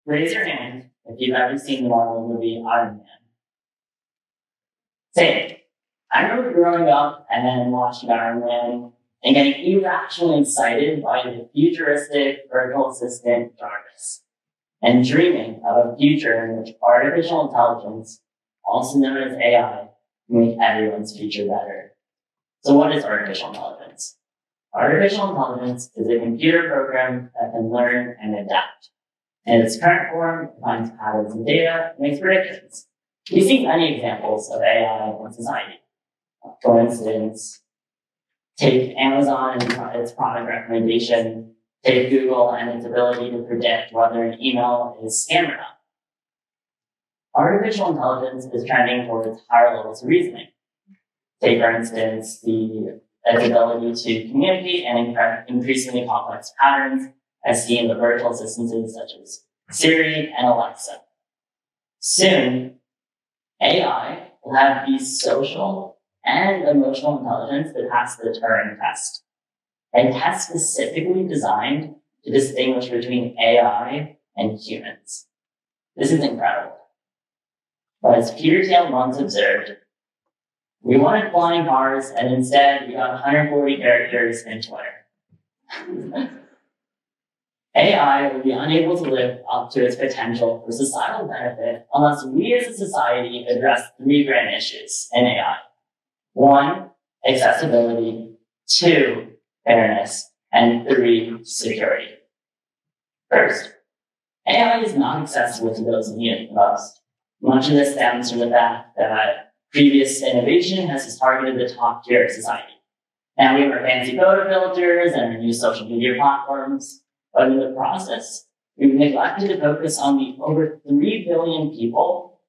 Raise your hand if you've ever seen the Marvel movie Iron Man. Same. I remember growing up and then watching Iron Man and getting irrationally excited by the futuristic virtual assistant Jarvis, and dreaming of a future in which artificial intelligence, also known as AI, can make everyone's future better. So what is artificial intelligence? Artificial intelligence is a computer program that can learn and adapt. In its current form, it finds patterns in data and makes predictions. We've seen many examples of AI in society. For instance, take Amazon and its product recommendation, take Google and its ability to predict whether an email is scam or not. Artificial intelligence is trending towards higher levels of reasoning. Take, for instance, its ability to communicate and increasingly complex patterns as seen in the virtual assistants such as Siri and Alexa. Soon, AI will have the social and emotional intelligence that passes the Turing test, a test specifically designed to distinguish between AI and humans. This is incredible. But as Peter Thiel once observed, we wanted flying cars, and instead we got 140 characters in Twitter. AI will be unable to live up to its potential for societal benefit unless we as a society address 3 grand issues in AI. 1, accessibility. 2, fairness. And 3, security. First, AI is not accessible to those who need it most. Much of this stems from the fact that previous innovation has targeted the top tier of society. Now we have our fancy photo filters and our new social media platforms, but in the process, we've neglected to focus on the over 3 billion people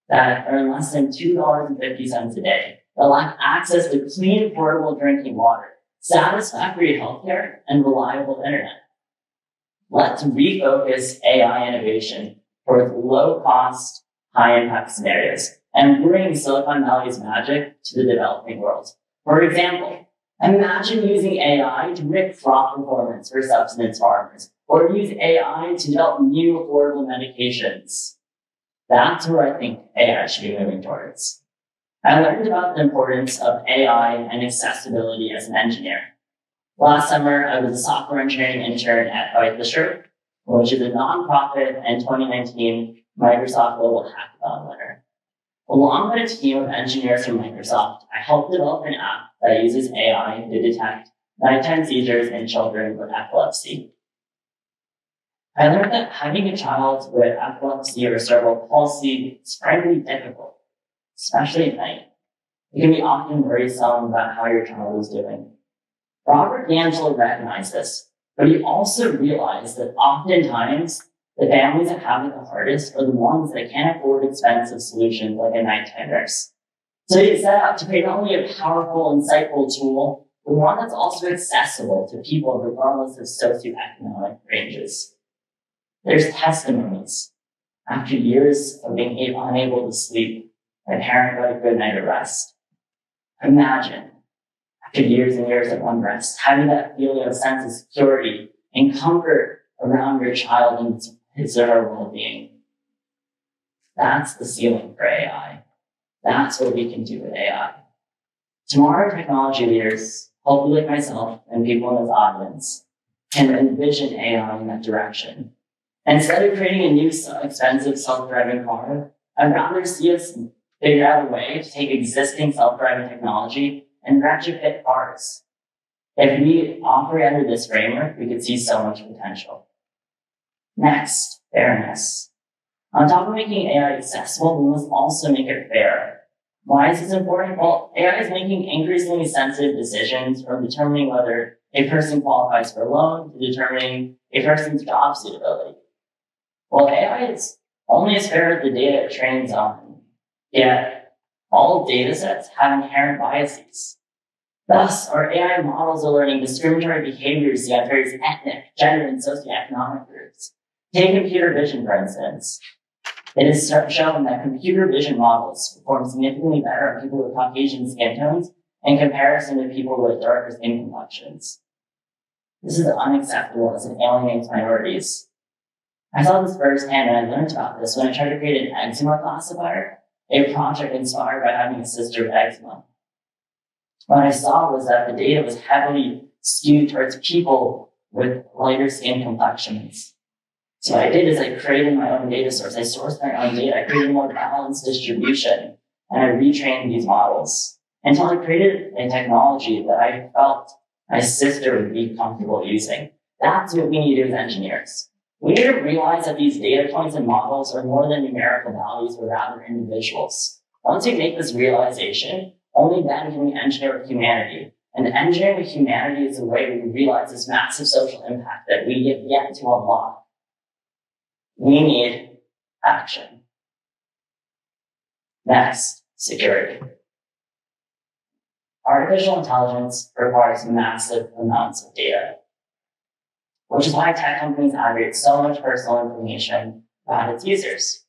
that earn less than $2.50 a day, that lack access to clean, affordable drinking water, satisfactory healthcare, and reliable internet. Let's refocus AI innovation towards low-cost, high-impact scenarios and bring Silicon Valley's magic to the developing world. For example, imagine using AI to predict crop performance for subsistence farmers, or use AI to develop new affordable medications. That's where I think AI should be moving towards. I learned about the importance of AI and accessibility as an engineer. Last summer, I was a software engineering intern at TEDxUSF, which is a nonprofit and 2019 Microsoft Global Hackathon winner. Along with a team of engineers from Microsoft, I helped develop an app that uses AI to detect nighttime seizures in children with epilepsy. I learned that having a child with epilepsy or cerebral palsy is frankly difficult, especially at night. It can be often worrisome about how your child is doing. Robert D'Angelo recognized this, but he also realized that oftentimes the families that have it the hardest are the ones that can't afford expensive solutions like a nighttime nurse. So he set out to create not only a powerful, insightful tool, but one that's also accessible to people regardless of socioeconomic ranges. There's testimonies. After years of being unable to sleep, my parent got a good night of rest. Imagine, after years and years of unrest, having that feeling of sense of security and comfort around your child and his or her well-being. That's the ceiling for AI. That's what we can do with AI. Tomorrow, technology leaders, hopefully like myself and people in this audience, can envision AI in that direction. Instead of creating a new expensive self-driving car, I'd rather see us figure out a way to take existing self-driving technology and retrofit cars. If we operate under this framework, we could see so much potential. Next, fairness. On top of making AI accessible, we must also make it fair. Why is this important? Well, AI is making increasingly sensitive decisions from determining whether a person qualifies for a loan to determining a person's job suitability. Well, AI is only as fair as the data it trains on, yet all data sets have inherent biases. Thus, our AI models are learning discriminatory behaviors against various ethnic, gender, and socioeconomic groups. Take computer vision, for instance. It is shown that computer vision models perform significantly better on people with Caucasian skin tones in comparison to people with darker skin complexions. This is unacceptable as it alienates minorities. I saw this firsthand and I learned about this when I tried to create an eczema classifier, a project inspired by having a sister with eczema. What I saw was that the data was heavily skewed towards people with lighter skin complexions. So what I did is I created my own data source. I sourced my own data. I created a more balanced distribution, and I retrained these models until I created a technology that I felt my sister would be comfortable using. That's what we need to do as engineers. We need to realize that these data points and models are more than numerical values, but rather individuals. Once we make this realization, only then can we engineer with humanity. And engineering with humanity is the way we realize this massive social impact that we have yet to unlock. We need action. Next, security. Artificial intelligence requires massive amounts of data, which is why tech companies aggregate so much personal information about its users.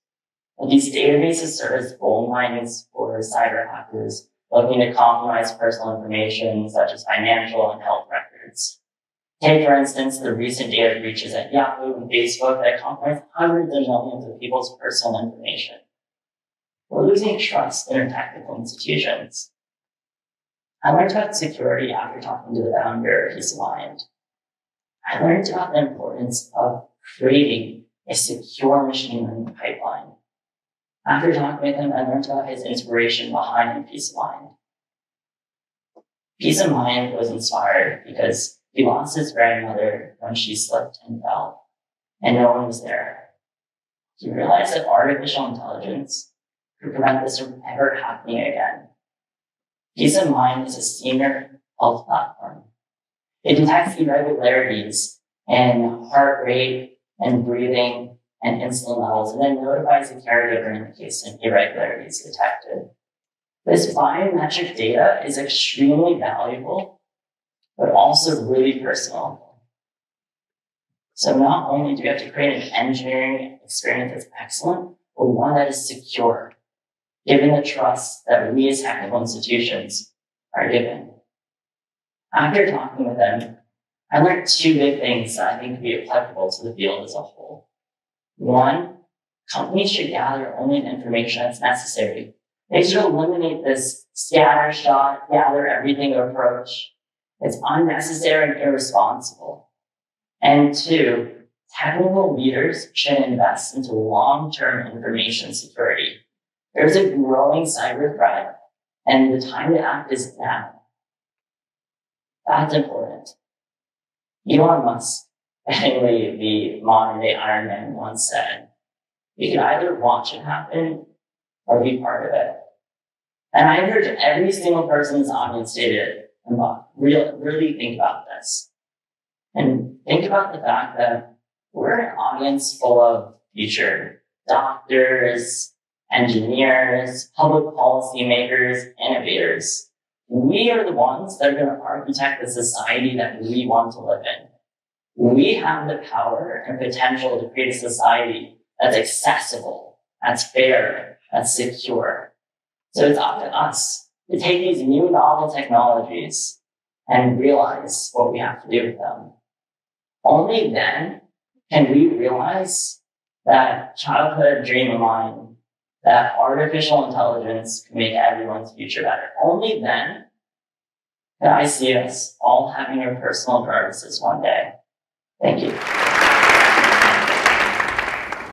And these databases serve as gold mines for cyber hackers looking to compromise personal information such as financial and health records. Take, for instance, the recent data breaches at Yahoo and Facebook that compromised hundreds of millions of people's personal information. We're losing trust in our technical institutions. I learned about security after talking to the founder of Peace of Mind. I learned about the importance of creating a secure machine learning pipeline. After talking with him, I learned about his inspiration behind Peace of Mind. Peace of Mind was inspired because he lost his grandmother when she slipped and fell, and no one was there. He realized that artificial intelligence could prevent this from ever happening again. Peace of Mind is a senior health platform. It detects irregularities in heart rate and breathing and insulin levels, and then notifies the caregiver in the case an irregularity is detected. This biometric data is extremely valuable, but also really personal. So not only do we have to create an engineering experience that's excellent, but one that is secure, given the trust that we as technical institutions are given. After talking with them, I learned two big things that I think could be applicable to the field as a whole. One, companies should gather only the information that's necessary. They should eliminate this scattershot, gather everything approach. It's unnecessary and irresponsible. And two, technical leaders should invest into long-term information security. There's a growing cyber threat, and the time to act is now. That's important. Elon Musk, the modern-day Iron Man, once said, "You can either watch it happen or be part of it." And I encourage every single person in this audience to really think about this. And think about the fact that we're an audience full of future doctors, engineers, public policy makers, innovators. We are the ones that are going to architect the society that we want to live in. We have the power and potential to create a society that's accessible, that's fair, that's secure. So it's up to us to take these new novel technologies and realize what we have to do with them. Only then can we realize that childhood dream of mine, that artificial intelligence can make everyone's future better. Only then can I see us all having our personal driverless one day. Thank you.